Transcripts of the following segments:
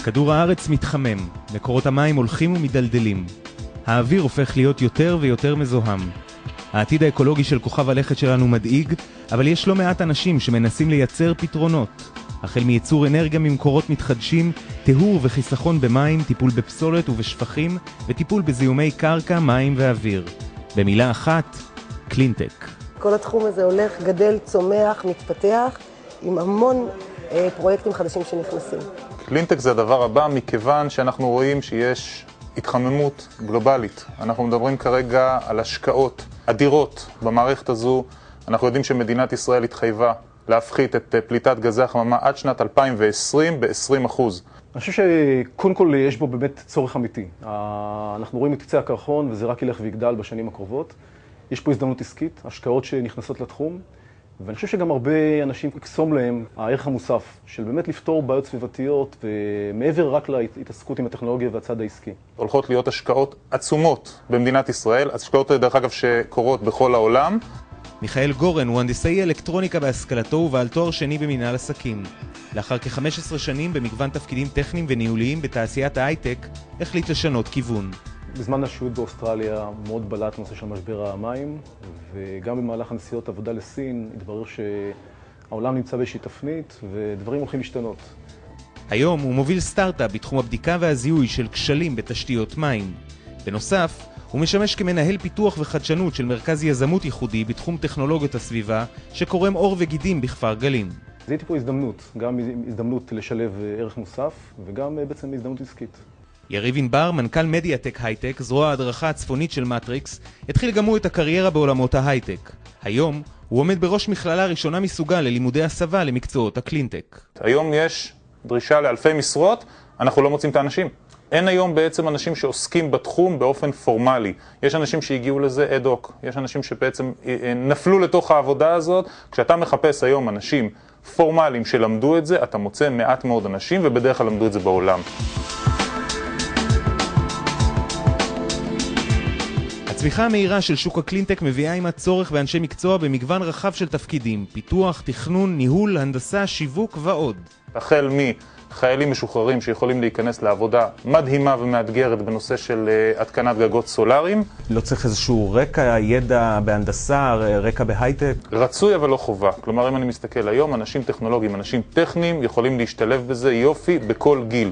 כדור הארץ מתחמם, מקורות המים הולכים ומדלדלים. האוויר הופך להיות יותר ויותר מזוהם. העתיד האקולוגי של כוכב הלכת שלנו מדאיג, אבל יש לא מעט אנשים שמנסים לייצר פתרונות. החל מייצור אנרגיה ממקורות מתחדשים, טיהור וחיסכון במים, טיפול בפסולת ובשפכים, וטיפול בזיהומי קרקע, מים ואוויר. במילה אחת, קלינטק. כל התחום הזה הולך, גדל, צומח, מתפתח, עם המון פרויקטים חדשים שנכנסים. קלינטק זה הדבר הבא, מכיוון שאנחנו רואים שיש התחממות גלובלית. אנחנו מדברים כרגע על השקעות אדירות במערכת הזו. אנחנו יודעים שמדינת ישראל התחייבה להפחית את פליטת גזי החממה עד שנת 2020 ב-20%. אני חושב שקודם כל יש בו באמת צורך אמיתי. אנחנו רואים את קצה הקרחון וזה רק ילך ויגדל בשנים הקרובות. יש פה הזדמנות עסקית, השקעות שנכנסות לתחום, ואני חושב שגם הרבה אנשים יקסום להם הערך המוסף של באמת לפתור בעיות סביבתיות ומעבר רק להתעסקות עם הטכנולוגיה והצד העסקי. הולכות להיות השקעות עצומות במדינת ישראל, השקעות דרך אגב שקורות בכל העולם. מיכאל גורן הוא הנדסאי אלקטרוניקה בהשכלתו ובעל תואר שני במנהל עסקים. לאחר כ-15 שנים במגוון תפקידים טכניים וניהוליים בתעשיית ההייטק, החליט לשנות כיוון. בזמן השהות באוסטרליה מאוד בלט נושא של משבר המים, וגם במהלך הנסיעות עבודה לסין התברר שהעולם נמצא באיזושהי תפנית ודברים הולכים להשתנות. היום הוא מוביל סטארט-אפ בתחום הבדיקה והזיהוי של כשלים בתשתיות מים. בנוסף, הוא משמש כמנהל פיתוח וחדשנות של מרכז יזמות ייחודי בתחום טכנולוגיות הסביבה שקורם עור וגידים בכפר גלים. זיהיתי פה הזדמנות, גם הזדמנות לשלב ערך מוסף וגם בעצם הזדמנות עסקית. יריב ענבר, מנכ"ל מדיאטק הייטק, זרוע ההדרכה הצפונית של מטריקס, התחיל גם הוא את הקריירה בעולמות ההייטק. היום הוא עומד בראש מכללה ראשונה מסוגה ללימודי הסבה למקצועות הקלינטק. היום יש דרישה לאלפי משרות, אנחנו לא מוצאים את האנשים. אין היום בעצם אנשים שעוסקים בתחום באופן פורמלי. יש אנשים שהגיעו לזה אד-הוק, יש אנשים שבעצם נפלו לתוך העבודה הזאת. כשאתה מחפש היום אנשים פורמליים שלמדו את זה, אתה מוצא מעט מאוד אנשים ובדרך כלל למדו את זה בעולם. הצמיחה המהירה של שוק הקלינטק מביאה עם הצורך באנשי מקצוע במגוון רחב של תפקידים, פיתוח, תכנון, ניהול, הנדסה, שיווק ועוד. החל מחיילים משוחררים שיכולים להיכנס לעבודה מדהימה ומאתגרת בנושא של התקנת גגות סולאריים. לא צריך איזשהו רקע, ידע בהנדסה, רקע בהייטק? רצוי אבל לא חובה. כלומר, אם אני מסתכל היום, אנשים טכנולוגיים, אנשים טכניים יכולים להשתלב בזה יופי בכל גיל.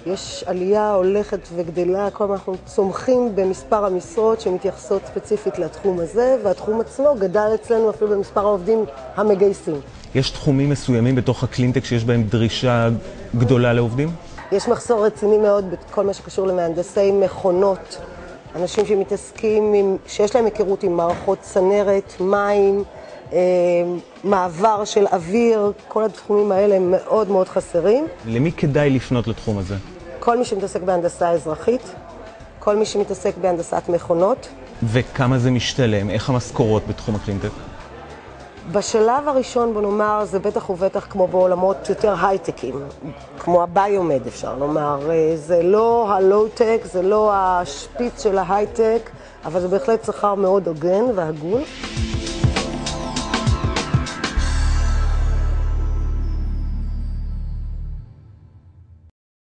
יש עלייה הולכת וגדלה, כל מה אנחנו צומחים במספר המשרות שמתייחסות ספציפית לתחום הזה, והתחום עצמו גדל אצלנו אפילו במספר העובדים המגייסים. יש תחומים מסוימים בתוך הקלינטק שיש בהם דרישה גדולה לעובדים? יש מחסור רציני מאוד בכל מה שקשור למהנדסי מכונות, אנשים שמתעסקים, שיש להם היכרות עם מערכות צנרת, מים, מעבר של אוויר, כל התחומים האלה הם מאוד מאוד חסרים. למי כדאי לפנות לתחום הזה? כל מי שמתעסק בהנדסה אזרחית, כל מי שמתעסק בהנדסת מכונות. וכמה זה משתלם? איך המשכורות בתחום הקלינטק? בשלב הראשון, בוא נאמר, זה בטח ובטח כמו בעולמות יותר הייטקים, כמו הביומד אפשר לומר. זה לא הלואו-טק, זה לא השפיץ של ההייטק, אבל זה בהחלט שכר מאוד הוגן והגון.